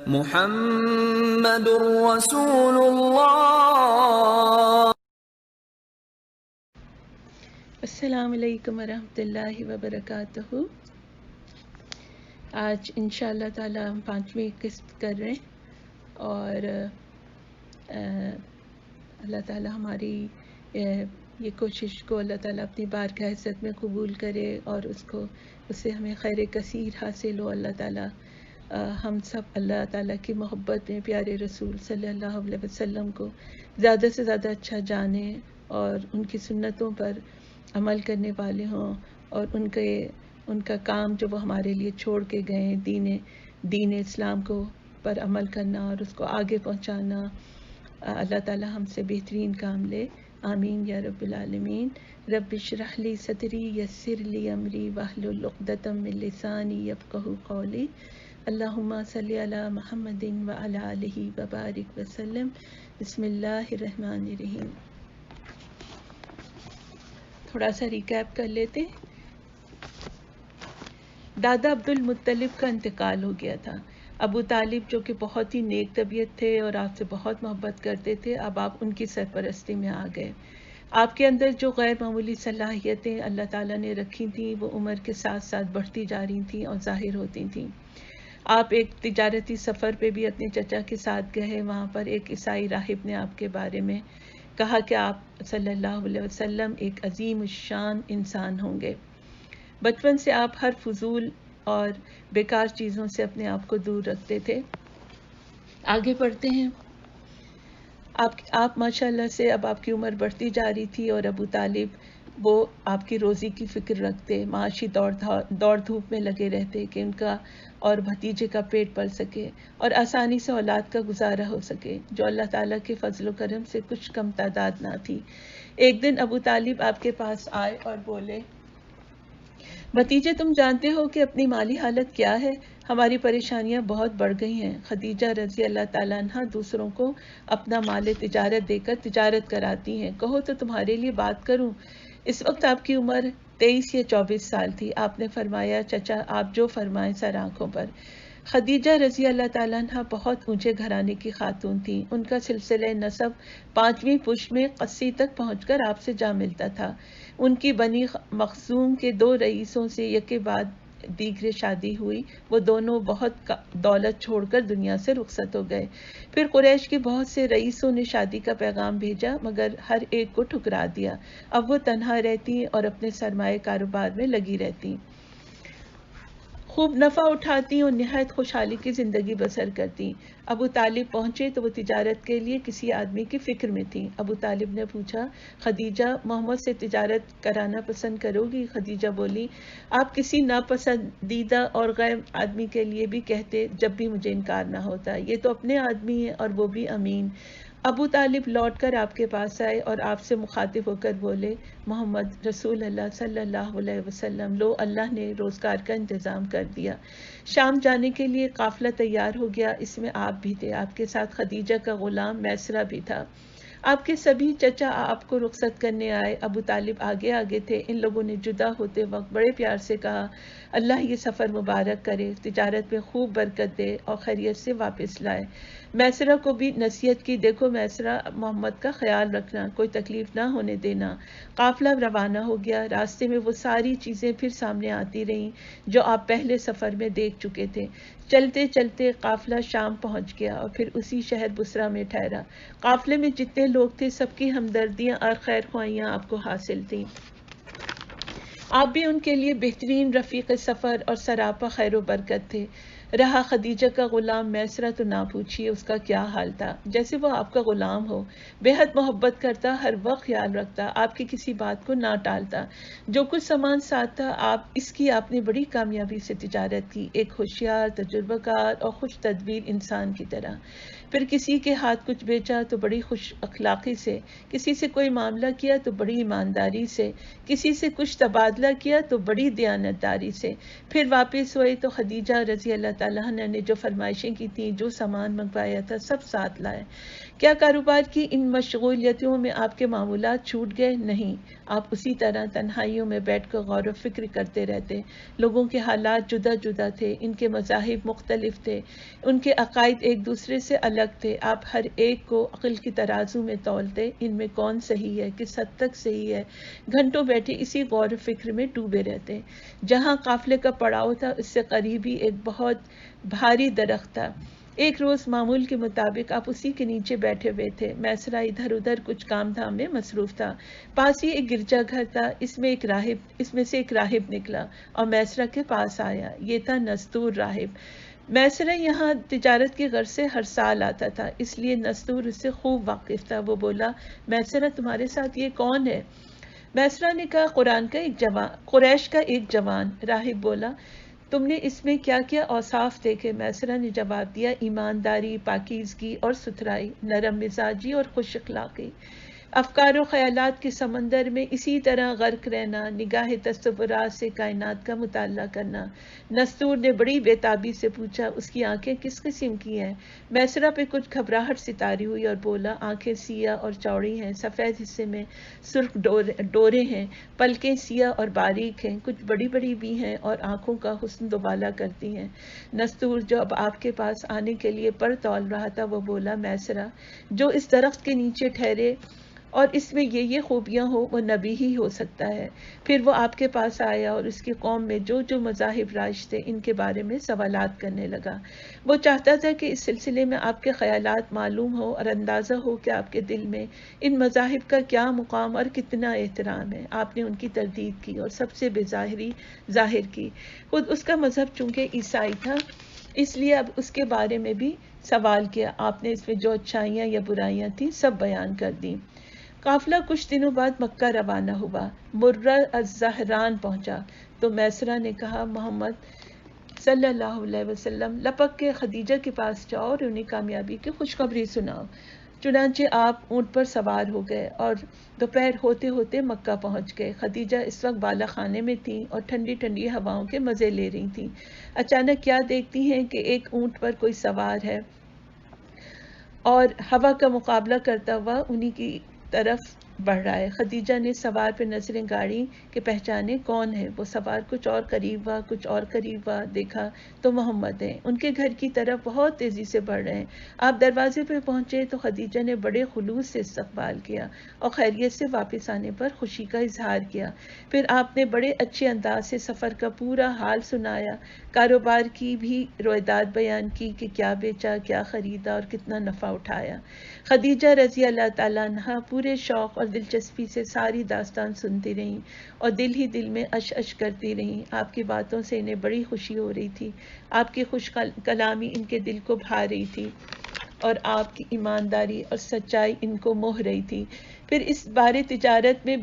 محمد رسول اللہ۔ السلام علیکم ورحمۃ اللہ وبرکاتہ۔ آج انشاءاللہ تعالی ہم 5ویں قسط کر رہے ہیں اور اللہ تعالی ہماری یہ کوشش کو اللہ تعالی اپنی بارگاہ عزت میں قبول کرے اور اس سے ہمیں خیر کثیر حاصل ہو۔ اللہ تعالی ہم سب اللہ تعالیٰ کی محبت میں پیارے رسول صلی اللہ علیہ وسلم کو زیادہ سے زیادہ اچھا جانیں اور ان کی سنتوں پر عمل کرنے والے ہوں، اور ان کا کام جو وہ ہمارے لیے چھوڑ کے گئے دین اسلام کو پر عمل کرنا اور اس کو آگے پہنچانا، اللہ تعالیٰ ہم سے بہترین کام لے، آمین یا رب العالمین۔ رب اشرح لی صدری یسر لی امری واحلل عقدۃ من لسانی یفقہوا قولی۔ اللہم صلی علی محمد وعلی آلہ وبارک وسلم۔ بسم اللہ الرحمن الرحیم۔ تھوڑا سا ریکیپ کر لیتے۔ دادا عبد المطلب کا انتقال ہو گیا تھا۔ ابو طالب جو کہ بہت ہی نیک طبیعت تھے اور آپ سے بہت محبت کرتے تھے، اب آپ ان کی سرپرستی میں آ گئے۔ آپ کے اندر جو غیر معمولی صلاحیتیں اللہ تعالیٰ نے رکھی تھیں وہ عمر کے ساتھ ساتھ بڑھتی جا رہی تھیں اور ظاہر ہوتی تھیں۔ آپ ایک تجارتی سفر پہ بھی اپنے چچا کے ساتھ گئے۔ وہاں پر ایک عیسائی راہب نے آپ کے بارے میں کہا کہ آپ صلی اللہ علیہ وسلم ایک عظیم الشان انسان ہوں گے۔ بچپن سے آپ ہر فضول اور بیکار چیزوں سے اپنے آپ کو دور رکھتے تھے۔ آگے بڑھتے ہیں۔ آپ ماشاءاللہ سے اب آپ کی عمر بڑھتی جا رہی تھی اور ابو طالب وہ آپ کی روزی کی فکر رکھتے، معاشی دوڑ دھوپ میں لگے رہتے کہ ان کا اور بھتیجے کا پیٹ پل سکے اور آسانی سے اولاد کا گزارا ہو سکے، جو اللہ تعالیٰ کے فضل و کرم سے کچھ کم تعداد نہ تھی۔ ایک دن ابو طالب آپ کے پاس آئے اور بولے، بھتیجے تم جانتے ہو کہ اپنی مالی حالت کیا ہے؟ ہماری پریشانیاں بہت بڑھ گئی ہیں۔ خدیجہ رضی اللہ تعالیٰ عنہ دوسروں کو اپنا مال تجارت دے کر تجارت کراتی ہیں، کہو تو تمہارے لیے بات کروں۔ اس وقت آپ کی عمر 23 یا 24 سال تھی۔ آپ نے فرمایا، چچا آپ جو فرمائیں سر آنکھوں پر۔ خدیجہ رضی اللہ تعالیٰ عنہ بہت اونچے گھرانے کی خاتون تھیں۔ ان کا سلسلہ نسب 5ویں پشت میں قصی تک پہنچ کر آپ سے جا ملتا تھا۔ ان کی بنی مخزوم کے 2 رئیسوں سے یکے بعد دیگرے شادی ہوئی۔ وہ دونوں بہت دولت چھوڑ کر دنیا سے رخصت ہو گئے۔ پھر قریش کے بہت سے رئیسوں نے شادی کا پیغام بھیجا مگر ہر ایک کو ٹھکرا دیا۔ اب وہ تنہا رہتی اور اپنے سرمایہ کاروبار میں لگی رہتی، خوب نفع اٹھاتی اور نہایت خوشحالی کی زندگی بسر کرتی۔ ابو طالب پہنچے تو وہ تجارت کے لیے کسی آدمی کی فکر میں تھی۔ ابو طالب نے پوچھا، خدیجہ محمد سے تجارت کرانا پسند کرو گی؟ خدیجہ بولی، آپ کسی ناپسندیدہ اور غیر آدمی کے لیے بھی کہتے جب بھی مجھے انکار نہ ہوتا، یہ تو اپنے آدمی ہے اور وہ بھی امین۔ ابو طالب لوٹ کر آپ کے پاس آئے اور آپ سے مخاطب ہو کر بولے، محمد رسول اللہ صلی اللہ علیہ وسلم، لو اللہ نے روزگار کا انتظام کر دیا۔ شام جانے کے لیے قافلہ تیار ہو گیا، اس میں آپ بھی تھے، آپ کے ساتھ خدیجہ کا غلام میسرہ بھی تھا۔ آپ کے سبھی چچا آپ کو رخصت کرنے آئے۔ ابو طالب آگے آگے تھے۔ ان لوگوں نے جدا ہوتے وقت بڑے پیار سے کہا، اللہ یہ سفر مبارک کرے، تجارت میں خوب برکت دے اور خیریت سے واپس لائے۔ میسرہ کو بھی نصیحت کی، دیکھو میسرہ، محمد کا خیال رکھنا، کوئی تکلیف نہ ہونے دینا۔ قافلہ روانہ ہو گیا۔ راستے میں وہ ساری چیزیں پھر سامنے آتی رہیں جو آپ پہلے سفر میں دیکھ چکے تھے۔ چلتے چلتے قافلہ شام پہنچ گیا اور پھر اسی شہر بصرہ میں ٹھہرا۔ قافلے میں جتنے لوگ تھے سب کی ہمدردیاں اور خیر خواہیاں آپ کو حاصل تھیں۔ آپ بھی ان کے لیے بہترین رفیق سفر اور سراپا خیر و برکت تھے۔ رہا خدیجہ کا غلام میسرہ تو نہ پوچھیے اس کا کیا حال تھا، جیسے وہ آپ کا غلام ہو، بے حد محبت کرتا، ہر وقت خیال رکھتا، آپ کی کسی بات کو نہ ٹالتا۔ جو کچھ سامان ساتھ تھا آپ نے بڑی کامیابی سے تجارت کی، ایک ہوشیار، تجربہ کار اور خوش تدبیر انسان کی طرح۔ پھر کسی کے ہاتھ کچھ بیچا تو بڑی خوش اخلاقی سے، کسی سے کوئی معاملہ کیا تو بڑی ایمانداری سے، کسی سے کچھ تبادلہ کیا تو بڑی دیانتداری سے۔ پھر واپس ہوئے تو خدیجہ رضی اللہ تعالیٰ عنہ نے جو فرمائشیں کی تھیں، جو سامان منگوایا تھا، سب ساتھ لائے۔ کیا کاروبار کی ان مشغولیتوں میں آپ کے معمولات چھوٹ گئے؟ نہیں، آپ اسی طرح تنہائیوں میں بیٹھ کر غور و فکر کرتے رہتے۔ لوگوں کے حالات جدا جدا تھے، ان کے مذاہب مختلف تھے، ان کے عقائد ایک دوسرے سے الگ تھے۔ آپ ہر ایک کو عقل کی ترازو میں تولتے، ان میں کون صحیح ہے، کس حد تک صحیح ہے۔ گھنٹوں بیٹھے اسی غور و فکر میں ڈوبے رہتے۔ جہاں قافلے کا پڑاؤ تھا، اس سے قریب ہی ایک بہت بھاری درخت تھا۔ ایک روز معمول کے مطابق آپ اسی کے نیچے بیٹھے ہوئے تھے۔ میسرہ ادھر ادھر کچھ کام دھام میں مصروف تھا۔ پاس ہی ایک گرجا گھر تھا، اس میں سے ایک راہب نکلا اور میسرہ کے پاس آیا۔ یہ تھا نستور راہب۔ میسرہ یہاں تجارت کی غرض سے ہر سال آتا تھا، اس لیے نستور اس سے خوب واقف تھا۔ وہ بولا، میسرہ تمہارے ساتھ یہ کون ہے؟ میسرہ نے کہا، قریش کا ایک جوان۔ راہب بولا، تم نے اس میں کیا کیا اوصاف دیکھے؟ میسرہ نے جواب دیا، ایمانداری، پاکیزگی اور ستھرائی، نرم مزاجی اور خوش اخلاقی، افکار و خیالات کے سمندر میں اسی طرح غرق رہنا، نگاہ تصورات سے کائنات کا مطالعہ کرنا۔ نستور نے بڑی بےتابی سے پوچھا، اس کی آنکھیں کس قسم کی ہیں؟ میسرہ پہ کچھ گھبراہٹ سی طاری ہوئی اور بولا، آنکھیں سیاہ اور چوڑی ہیں، سفید حصے میں سرخ ڈورے ہیں، پلکیں سیاہ اور باریک ہیں، کچھ بڑی بڑی بھی ہیں اور آنکھوں کا حسن دوبالا کرتی ہیں۔ نستور جو اب آپ کے پاس آنے کے لیے پر تول رہا تھا، وہ بولا، میسرہ جو اس درخت کے نیچے ٹھہرے اور اس میں یہ خوبیاں ہو، وہ نبی ہی ہو سکتا ہے۔ پھر وہ آپ کے پاس آیا اور اس کی قوم میں جو مذاہب رائج تھے، ان کے بارے میں سوالات کرنے لگا۔ وہ چاہتا تھا کہ اس سلسلے میں آپ کے خیالات معلوم ہو اور اندازہ ہو کہ آپ کے دل میں ان مذاہب کا کیا مقام اور کتنا احترام ہے۔ آپ نے ان کی تردید کی اور سب سے بظاہری ظاہر کی۔ خود اس کا مذہب چونکہ عیسائی تھا، اس لیے اب اس کے بارے میں بھی سوال کیا۔ آپ نے اس میں جو اچھائیاں یا برائیاں تھیں، سب بیان کر دیں۔ قافلہ کچھ دنوں بعد مکہ روانہ ہوا، مرہ الزہران پہنچا تو میسرہ نے کہا، محمد صلی اللہ علیہ وسلم لپک کے خدیجہ کے پاس جاؤ اور انہیں کامیابی کی خوشخبری سناؤ۔ چنانچہ آپ اونٹ پر سوار ہو گئے اور دوپہر ہوتے ہوتے مکہ پہنچ گئے۔ خدیجہ اس وقت بالا خانے میں تھیں اور ٹھنڈی ٹھنڈی ہواؤں کے مزے لے رہی تھیں۔ اچانک کیا دیکھتی ہیں کہ ایک اونٹ پر کوئی سوار ہے اور ہوا کا مقابلہ کرتا ہوا انہی کی طرف بڑھ رہا ہے۔ خدیجہ نے سوار پہ نظریں گاڑی کہ پہچانے کون ہے۔ وہ سوار کچھ اور قریب ہوا، کچھ اور قریب ہوا، دیکھا تو محمد ہیں، ان کے گھر کی طرف بہت تیزی سے بڑھ رہے ہیں۔ آپ دروازے پہ پہنچے تو خدیجہ نے بڑے خلوص سے استقبال کیا اور خیریت سے واپس آنے پر خوشی کا اظہار کیا۔ پھر آپ نے بڑے اچھے انداز سے سفر کا پورا حال سنایا، کاروبار کی بھی رویداد بیان کی کہ کیا بیچا، کیا خریدا اور کتنا نفع اٹھایا۔ خدیجہ رضی اللہ تعالیٰ عنہا پورے شوق اور دلچسپی سے ساری داستان سنتی رہیں اور دل ہی دل میں اش اش کرتی رہیں۔ آپ کی باتوں سے انہیں بڑی خوشی ہو رہی تھی، آپ کی خوش کلامی ان کے دل کو بھا رہی تھی اور آپ کی ایمانداری اور سچائی ان کو موہ رہی تھی۔ پھر اس بار تجارت میں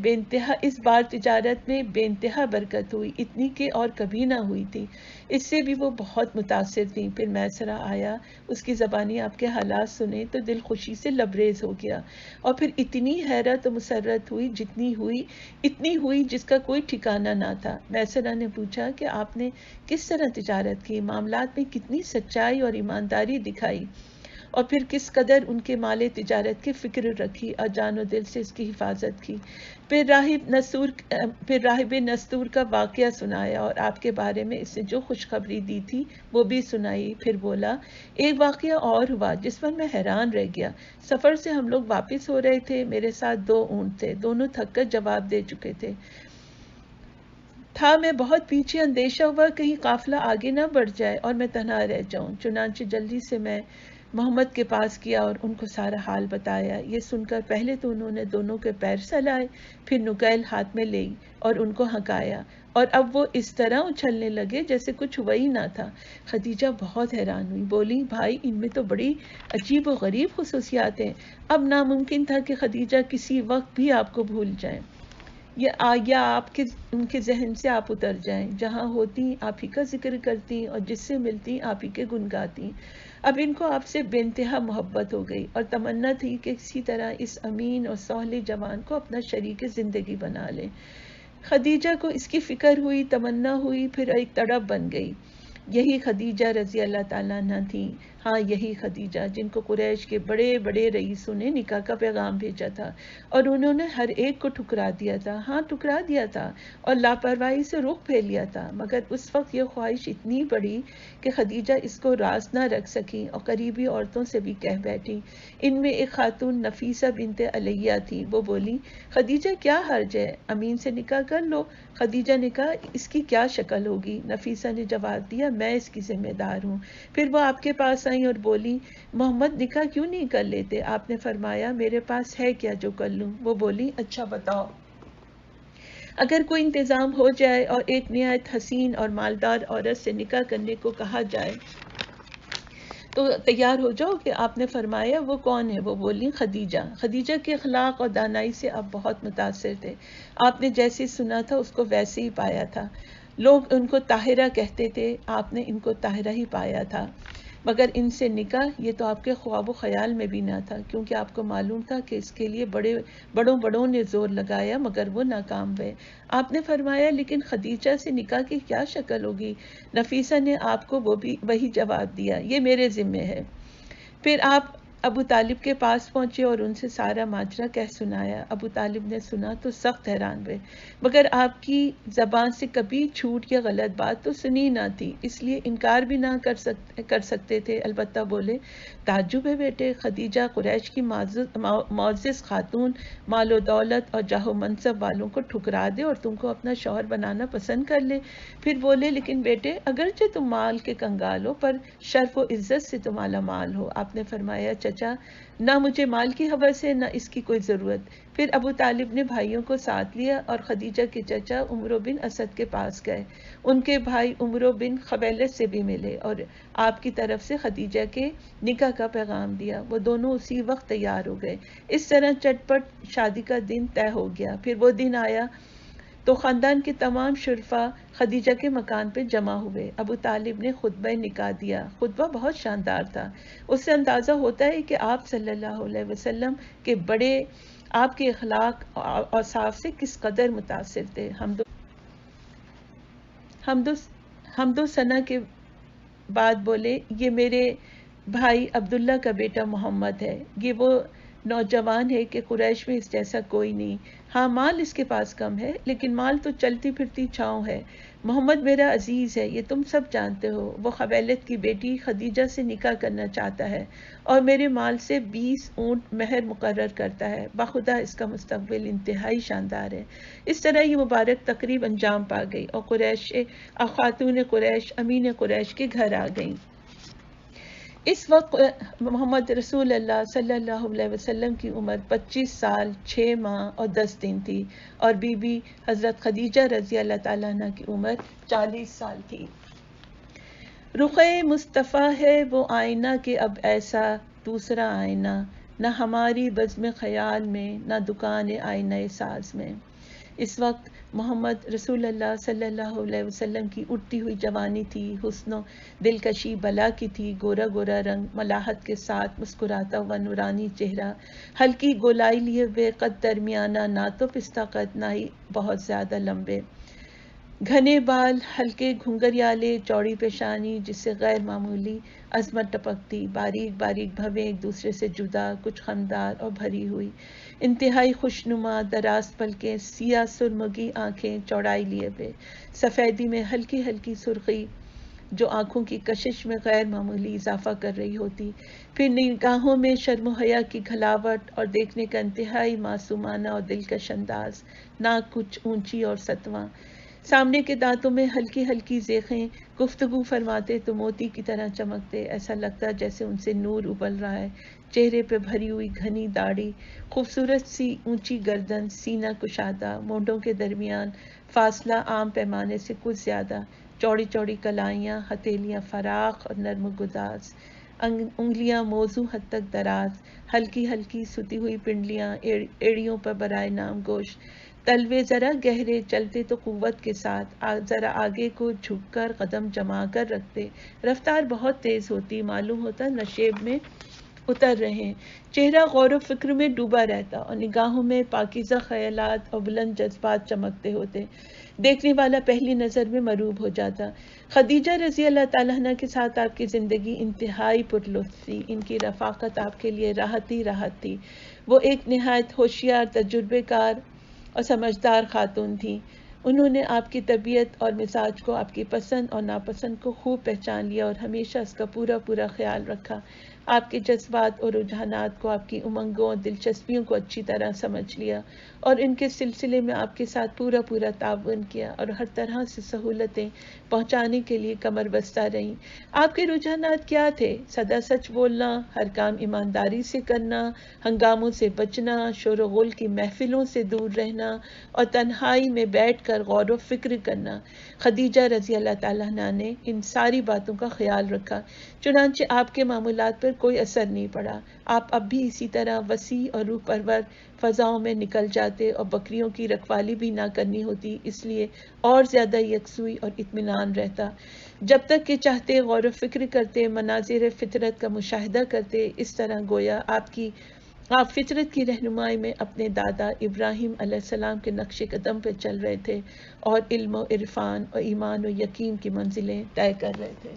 بے انتہا برکت ہوئی، اتنی کہ اور کبھی نہ ہوئی تھی۔ اس سے بھی وہ بہت متاثر تھیں۔ پھر میسرہ آیا، اس کی زبانی آپ کے حالات سنے تو دل خوشی سے لبریز ہو گیا اور پھر اتنی حیرت و مسرت ہوئی اتنی ہوئی جس کا کوئی ٹھکانہ نہ تھا۔ میسرہ نے پوچھا کہ آپ نے کس طرح تجارت کی، معاملات میں کتنی سچائی اور ایمانداری دکھائی اور پھر کس قدر ان کے مال تجارت کی فکر رکھی اور جان و دل سے اس کی حفاظت کی۔ پھر راہب نستور کا واقعہ سنایا اور آپ کے بارے میں اس نے جو خوشخبری دی تھی وہ بھی سنائی۔ پھر بولا، ایک واقعہ اور ہوا جس پر میں حیران رہ گیا۔ سفر سے ہم لوگ واپس ہو رہے تھے، میرے ساتھ 2 اونٹ تھے، دونوں تھک کر جواب دے چکے تھے۔ میں بہت پیچھے، اندیشہ ہوا کہیں قافلہ آگے نہ بڑھ جائے اور میں تنہا رہ جاؤں۔ چنانچہ جلدی سے میں محمد کے پاس کیا اور ان کو سارا حال بتایا۔ یہ سن کر پہلے تو انہوں نے دونوں کے پیر سہلائے، پھر نکیل ہاتھ میں لی اور ان کو ہنکایا اور اب وہ اس طرح اچھلنے لگے جیسے کچھ ہوا ہی نہ تھا۔ خدیجہ بہت حیران ہوئی، بولی، بھائی ان میں تو بڑی عجیب و غریب خصوصیات ہیں۔ اب ناممکن تھا کہ خدیجہ کسی وقت بھی آپ کو بھول جائیں یا ان کے ذہن سے آپ اتر جائیں۔ جہاں ہوتی آپ ہی کا ذکر کرتی اور جس سے ملتی آپ ہی کے گن گاتی۔ اب ان کو آپ سے بے انتہا محبت ہو گئی اور تمنا تھی کہ کسی طرح اس امین اور صالح جوان کو اپنا شریک زندگی بنا لیں۔ خدیجہ کو اس کی فکر ہوئی، تمنا ہوئی، پھر ایک تڑپ بن گئی۔ یہی خدیجہ رضی اللہ تعالیٰ عنہ تھیں، ہاں یہی خدیجہ جن کو قریش کے بڑے بڑے رئیسوں نے نکاح کا پیغام بھیجا تھا اور انہوں نے ہر ایک کو ٹھکرا دیا تھا، ہاں ٹھکرا دیا تھا اور لاپرواہی سے رخ پھیر لیا تھا، مگر اس وقت یہ خواہش اتنی بڑی کہ خدیجہ اس کو راز نہ رکھ سکیں اور قریبی عورتوں سے بھی کہہ بیٹھی۔ ان میں ایک خاتون نفیسہ بنت علیہ تھی، وہ بولی خدیجہ کیا حرج ہے، امین سے نکاح کر لو۔ خدیجہ نے کہا اس کی کیا شکل ہوگی؟ نفیسہ نے جواب دیا میں اس کی ذمہ دار ہوں۔ پھر وہ آپ کے پاس آئیں اور بولی محمد نکاح کیوں نہیں کر لیتے؟ آپ نے فرمایا میرے پاس ہے کیا جو کر لوں؟ وہ بولی اچھا بتاؤ۔ اگر کوئی انتظام ہو جائے اور ایک نہایت حسین اور مالدار عورت سے نکاح کرنے کو کہا جائے تو تیار ہو جاؤ کہ آپ نے فرمایا وہ کون ہے؟ وہ بولی خدیجہ۔ خدیجہ کے اخلاق اور دانائی سے آپ بہت متاثر تھے، آپ نے جیسے سنا تھا اس کو ویسے ہی پایا تھا، لوگ ان کو طاہرہ کہتے تھے، آپ نے ان کو طاہرہ ہی پایا تھا، مگر ان سے نکاح یہ تو آپ کے خواب و خیال میں بھی نہ تھا، کیونکہ آپ کو معلوم تھا کہ اس کے لیے بڑوں نے زور لگایا مگر وہ ناکام ہوئے۔ آپ نے فرمایا لیکن خدیجہ سے نکاح کی کیا شکل ہوگی؟ نفیسہ نے آپ کو وہی جواب دیا یہ میرے ذمے ہے۔ پھر آپ ابو طالب کے پاس پہنچے اور ان سے سارا ماجرا کہہ سنایا۔ ابو طالب نے سنا تو سخت حیران ہوئے، مگر آپ کی زبان سے کبھی جھوٹ یا غلط بات تو سنی نہ تھی، اس لیے انکار بھی نہ کر سکتے تھے، البتہ بولے تعجب ہے بیٹے، خدیجہ قریش کی معزز خاتون مال و دولت اور جاہ و منصب والوں کو ٹھکرا دے اور تم کو اپنا شوہر بنانا پسند کر لے۔ پھر بولے لیکن بیٹے اگرچہ تم مال کے کنگال ہو پر شرف و عزت سے تم مالا مال ہو۔ آپ نے فرمایا چچا نہ مجھے مال کی حوث ہے نہ اس کی کوئی ضرورت۔ پھر ابو طالب نے بھائیوں کو ساتھ لیا اور خدیجہ کے چچا عمرو بن اسد کے پاس گئے، ان کے بھائی عمرو بن خویلد سے بھی ملے اور آپ کی طرف سے خدیجہ کے نکاح کا پیغام دیا، وہ دونوں اسی وقت تیار ہو گئے۔ اس طرح چٹ پٹ شادی کا دن طے ہو گیا۔ پھر وہ دن آیا تو خاندان کے تمام شرفا خدیجہ کے مکان پہ جمع ہوئے۔ ابو طالب نے خطبہ نکاح دیا، خطبہ بہت شاندار تھا، اس سے اندازہ ہوتا ہے کہ آپ صلی اللہ علیہ وسلم کے بڑے آپ کے اخلاق اور اوصاف سے کس قدر متاثر تھے۔ حمد و ثنا کے بعد بولے یہ میرے بھائی عبداللہ کا بیٹا محمد ہے، یہ وہ نوجوان ہے کہ قریش میں اس جیسا کوئی نہیں، ہاں مال اس کے پاس کم ہے لیکن مال تو چلتی پھرتی چھاؤں ہے۔ محمد میرا عزیز ہے، یہ تم سب جانتے ہو، وہ خویلد کی بیٹی خدیجہ سے نکاح کرنا چاہتا ہے اور میرے مال سے 20 اونٹ مہر مقرر کرتا ہے، بخدا اس کا مستقبل انتہائی شاندار ہے۔ اس طرح یہ مبارک تقریب انجام پا گئی اور خاتون قریش امین قریش کے گھر آ گئیں۔ اس وقت محمد رسول اللہ صلی اللہ علیہ وسلم کی عمر 25 سال 6 ماہ اور 10 دن تھی اور بی بی حضرت خدیجہ رضی اللہ تعالیٰ عنہ کی عمر 40 سال تھی۔ رخ مصطفیٰ ہے وہ آئینہ کہ اب ایسا دوسرا آئینہ، نہ ہماری بزم خیال میں نہ دکان آئینہ ساز میں۔ اس وقت محمد رسول اللہ صلی اللہ علیہ وسلم کی اٹھتی ہوئی جوانی تھی، حسن و دلکشی بلا کی تھی، گورا گورا رنگ، ملاحت کے ساتھ مسکراتا ہوا نورانی چہرہ، ہلکی گولائی لیے ہوئے قد درمیانہ، نہ تو پستہ قد نہ ہی بہت زیادہ لمبے، گھنے بال، ہلکے گھنگریالے، چوڑی پیشانی جس سے غیر معمولی عظمت ٹپکتی، باریک باریک بھویں ایک دوسرے سے جدا، کچھ خمدار اور بھری ہوئی، انتہائی خوشنما دراز پلکیں، سیاہ سرمگی آنکھیں چوڑائی لیے ہوئے، سفیدی میں ہلکی ہلکی سرخی جو آنکھوں کی کشش میں غیر معمولی اضافہ کر رہی ہوتی، پھر نگاہوں میں شرم و حیا کی گھلاوٹ اور دیکھنے کا انتہائی معصومانہ اور دلکش انداز، ناک کچھ اونچی اور ستواں، سامنے کے دانتوں میں ہلکی ہلکی زیخیں، گفتگو فرماتے تو موتی کی طرح چمکتے، ایسا لگتا جیسے ان سے نور ابل رہا ہے، چہرے پہ بھری ہوئی گھنی داڑھی، خوبصورت سی اونچی گردن، سینہ کشادہ، مونڈوں کے درمیان فاصلہ عام پیمانے سے کچھ زیادہ، چوڑی چوڑی کلائیاں، ہتھیلیاں فراخ اور نرم و گداز، انگلیاں موزوں حد تک دراز، ہلکی ہلکی ستی ہوئی پنڈلیاں، ایڑیوں پر برائے نام گوشت، تلوے ذرا گہرے، چلتے تو قوت کے ساتھ، ذرا آگے کو جھک کر قدم جما کر رکھتے، رفتار بہت تیز ہوتی، معلوم ہوتا نشیب میں اتر رہے ہیں۔ چہرہ غور و فکر میں ڈوبا رہتا اور نگاہوں میں پاکیزہ خیالات اور بلند جذبات چمکتے ہوتے، دیکھنے والا پہلی نظر میں مروب ہو جاتا۔ خدیجہ رضی اللہ تعالیٰ عنہ کے ساتھ آپ کی زندگی انتہائی پرلطف تھی، ان کی رفاقت آپ کے لیے راحت ہی راحت تھی۔ وہ ایک نہایت ہوشیار، تجربے کار اور سمجھدار خاتون تھیں۔ انہوں نے آپ کی طبیعت اور مزاج کو، آپ کی پسند اور ناپسند کو خوب پہچان لیا اور ہمیشہ اس کا پورا خیال رکھا۔ آپ کے جذبات اور رجحانات کو، آپ کی امنگوں اور دلچسپیوں کو اچھی طرح سمجھ لیا اور ان کے سلسلے میں آپ کے ساتھ پورا تعاون کیا اور ہر طرح سے سہولتیں پہنچانے کے لیے کمر بستہ رہیں۔ آپ کے رجحانات کیا تھے؟ سدا سچ بولنا، ہر کام ایمانداری سے کرنا، ہنگاموں سے بچنا، شور و غل کی محفلوں سے دور رہنا اور تنہائی میں بیٹھ کر غور و فکر کرنا۔ خدیجہ رضی اللہ تعالیٰ عنہ نے ان ساری باتوں کا خیال رکھا، چنانچہ آپ کے معمولات پر کوئی اثر نہیں پڑا۔ آپ اب بھی اسی طرح وسیع اور روح پرور فضاؤں میں نکل جاتے اور بکریوں کی رکھوالی بھی نہ کرنی ہوتی، اس لیے اور زیادہ یکسوئی اور اطمینان رہتا۔ جب تک کہ چاہتے غور و فکر کرتے، مناظر فطرت کا مشاہدہ کرتے، اس طرح گویا آپ فطرت کی رہنمائی میں اپنے دادا ابراہیم علیہ السلام کے نقش قدم پہ چل رہے تھے اور علم و عرفان اور ایمان و یقین کی منزلیں طے کر رہے تھے۔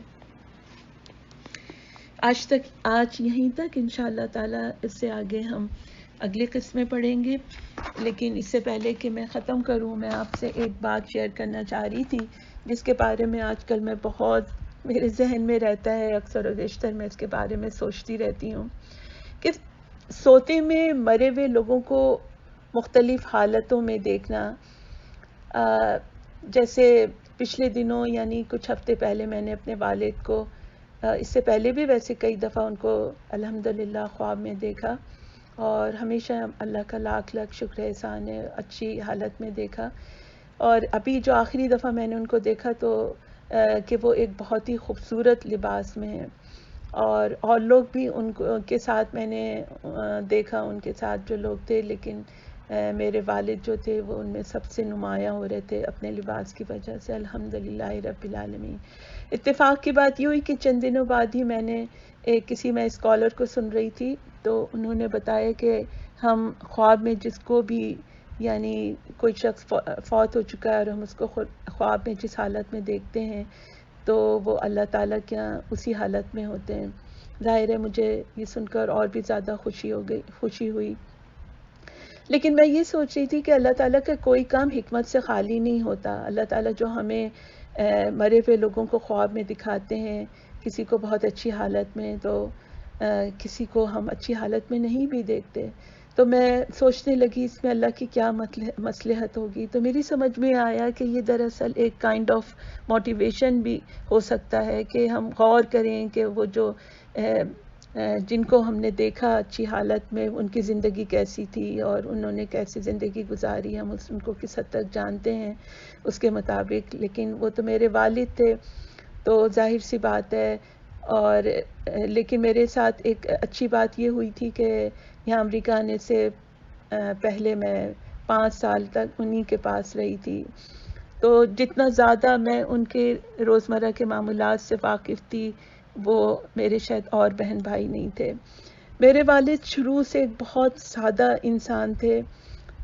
آج یہیں تک، انشاءاللہ تعالیٰ اس سے آگے ہم اگلی قسمیں پڑھیں گے، لیکن اس سے پہلے کہ میں ختم کروں، میں آپ سے ایک بات شیئر کرنا چاہ رہی تھی جس کے بارے میں آج کل میں بہت میرے ذہن میں رہتا ہے، اکثر و بیشتر میں اس کے بارے میں سوچتی رہتی ہوں کہ سوتے میں مرے ہوئے لوگوں کو مختلف حالتوں میں دیکھنا، جیسے پچھلے دنوں یعنی کچھ ہفتے پہلے میں نے اپنے والد کو، اس سے پہلے بھی ویسے کئی دفعہ ان کو الحمدللہ خواب میں دیکھا اور ہمیشہ اللہ کا لاکھ شکر احسان ہے، اچھی حالت میں دیکھا۔ اور ابھی جو آخری دفعہ میں نے ان کو دیکھا تو کہ وہ ایک بہت ہی خوبصورت لباس میں ہیں اور لوگ بھی ان کے ساتھ میں نے دیکھا، ان کے ساتھ جو لوگ تھے، لیکن میرے والد جو تھے وہ ان میں سب سے نمایاں ہو رہے تھے اپنے لباس کی وجہ سے، الحمدللہ رب العالمین۔ اتفاق کی بات یہ ہوئی کہ چند دنوں بعد ہی میں نے کسی میں اسکالر کو سن رہی تھی تو انہوں نے بتایا کہ ہم خواب میں جس کو بھی، یعنی کوئی شخص فوت ہو چکا ہے اور ہم اس کو خواب میں جس حالت میں دیکھتے ہیں تو وہ اللہ تعالیٰ کے یہاں اسی حالت میں ہوتے ہیں۔ ظاہر ہے مجھے یہ سن کر اور بھی زیادہ خوشی ہوئی، لیکن میں یہ سوچ رہی تھی کہ اللہ تعالیٰ کا کوئی کام حکمت سے خالی نہیں ہوتا۔ اللہ تعالیٰ جو ہمیں مرے ہوئے لوگوں کو خواب میں دکھاتے ہیں، کسی کو بہت اچھی حالت میں تو کسی کو ہم اچھی حالت میں نہیں بھی دیکھتے، تو میں سوچنے لگی اس میں اللہ کی کیا مصلحت ہوگی۔ تو میری سمجھ میں آیا کہ یہ دراصل ایک کائنڈ آف موٹیویشن بھی ہو سکتا ہے کہ ہم غور کریں کہ وہ جو جن کو ہم نے دیکھا اچھی حالت میں، ان کی زندگی کیسی تھی اور انہوں نے کیسی زندگی گزاری، ہم ان کو کس حد تک جانتے ہیں اس کے مطابق، لیکن وہ تو میرے والد تھے تو ظاہر سی بات ہے۔ اور لیکن میرے ساتھ ایک اچھی بات یہ ہوئی تھی کہ یہاں امریکہ آنے سے پہلے میں 5 سال تک انہی کے پاس رہی تھی، تو جتنا زیادہ میں ان کے روزمرہ کے معاملات سے واقف تھی وہ میرے شاید اور بہن بھائی نہیں تھے۔ میرے والد شروع سے ایک بہت سادہ انسان تھے،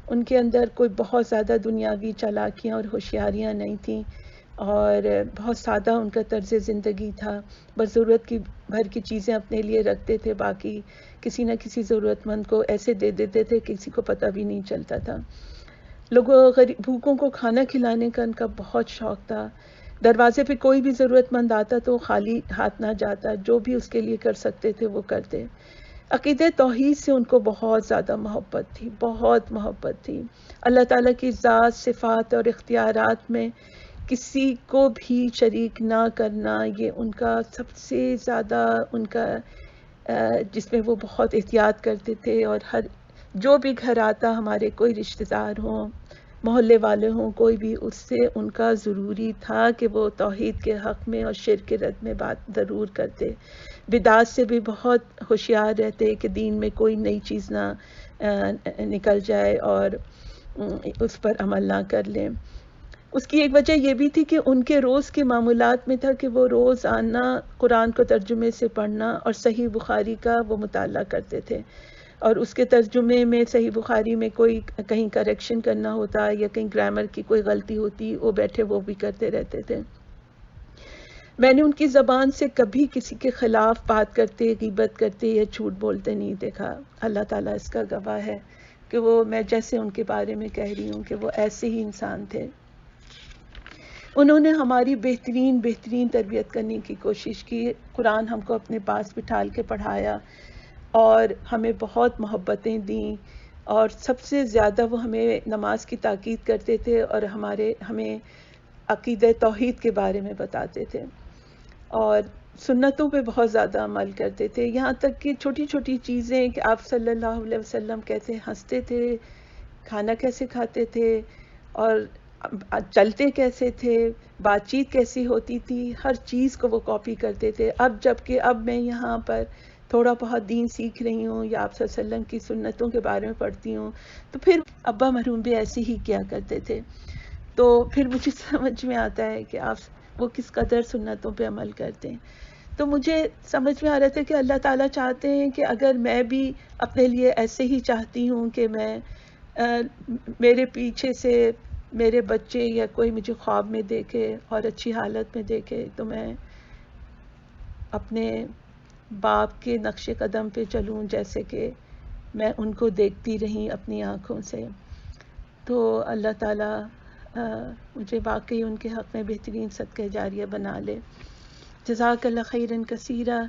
ان کے اندر کوئی بہت زیادہ دنیاوی چالاکیاں اور ہوشیاریاں نہیں تھیں اور بہت سادہ ان کا طرز زندگی تھا، بس ضرورت کی بھر کی چیزیں اپنے لیے رکھتے تھے، باقی کسی نہ کسی ضرورت مند کو ایسے دے دیتے تھے کسی کو پتہ بھی نہیں چلتا تھا۔ لوگوں بھوکوں کو کھانا کھلانے کا ان کا بہت شوق تھا، دروازے پہ کوئی بھی ضرورت مند آتا تو خالی ہاتھ نہ جاتا، جو بھی اس کے لیے کر سکتے تھے وہ کرتے۔ عقیدہ توحید سے ان کو بہت زیادہ محبت تھی، بہت محبت تھی۔ اللہ تعالیٰ کی ذات، صفات اور اختیارات میں کسی کو بھی شریک نہ کرنا، یہ ان کا سب سے زیادہ ان کا جس میں وہ بہت احتیاط کرتے تھے، اور جو بھی گھر آتا، ہمارے کوئی رشتہ دار ہوں، محلے والے ہوں، کوئی بھی، اس سے ان کا ضروری تھا کہ وہ توحید کے حق میں اور شرک کے رد میں بات ضرور کرتے۔ بدعات سے بھی بہت ہوشیار رہتے کہ دین میں کوئی نئی چیز نہ نکل جائے اور اس پر عمل نہ کر لیں۔ اس کی ایک وجہ یہ بھی تھی کہ ان کے روز کے معمولات میں تھا کہ وہ روزانہ قرآن کو ترجمے سے پڑھنا اور صحیح بخاری کا وہ مطالعہ کرتے تھے، اور اس کے ترجمے میں صحیح بخاری میں کوئی کہیں کریکشن کرنا ہوتا یا کہیں گرامر کی کوئی غلطی ہوتی، وہ بیٹھے وہ بھی کرتے رہتے تھے۔ میں نے ان کی زبان سے کبھی کسی کے خلاف بات کرتے، غیبت کرتے یا جھوٹ بولتے نہیں دیکھا۔ اللہ تعالیٰ اس کا گواہ ہے کہ وہ، میں جیسے ان کے بارے میں کہہ رہی ہوں کہ وہ ایسے ہی انسان تھے۔ انہوں نے ہماری بہترین تربیت کرنے کی کوشش کی، قرآن ہم کو اپنے پاس بٹھال کے پڑھایا اور ہمیں بہت محبتیں دیں، اور سب سے زیادہ وہ ہمیں نماز کی تاکید کرتے تھے اور ہمیں عقیدہ توحید کے بارے میں بتاتے تھے، اور سنتوں پہ بہت زیادہ عمل کرتے تھے، یہاں تک کہ چھوٹی چھوٹی چیزیں کہ آپ صلی اللہ علیہ وسلم کیسے ہنستے تھے، کھانا کیسے کھاتے تھے، اور چلتے کیسے تھے، بات چیت کیسی ہوتی تھی، ہر چیز کو وہ کاپی کرتے تھے۔ اب میں یہاں پر تھوڑا بہت دین سیکھ رہی ہوں یا آپ صلی اللہ علیہ وسلم کی سنتوں کے بارے میں پڑھتی ہوں، تو پھر ابا مرحوم بھی ایسے ہی کیا کرتے تھے، تو پھر مجھے سمجھ میں آتا ہے کہ وہ کس قدر سنتوں پہ عمل کرتے ہیں۔ تو مجھے سمجھ میں آ رہا تھا کہ اللہ تعالیٰ چاہتے ہیں کہ اگر میں بھی اپنے لیے ایسے ہی چاہتی ہوں کہ میں میرے پیچھے سے میرے بچے یا کوئی مجھے خواب میں دیکھے اور اچھی حالت میں دیکھے، تو میں اپنے باپ کے نقش قدم پہ چلوں جیسے کہ میں ان کو دیکھتی رہی اپنی آنکھوں سے۔ تو اللہ تعالیٰ مجھے واقعی ان کے حق میں بہترین صدقہ جاریہ بنا لے۔ جزاک اللہ خیرا کثیرا۔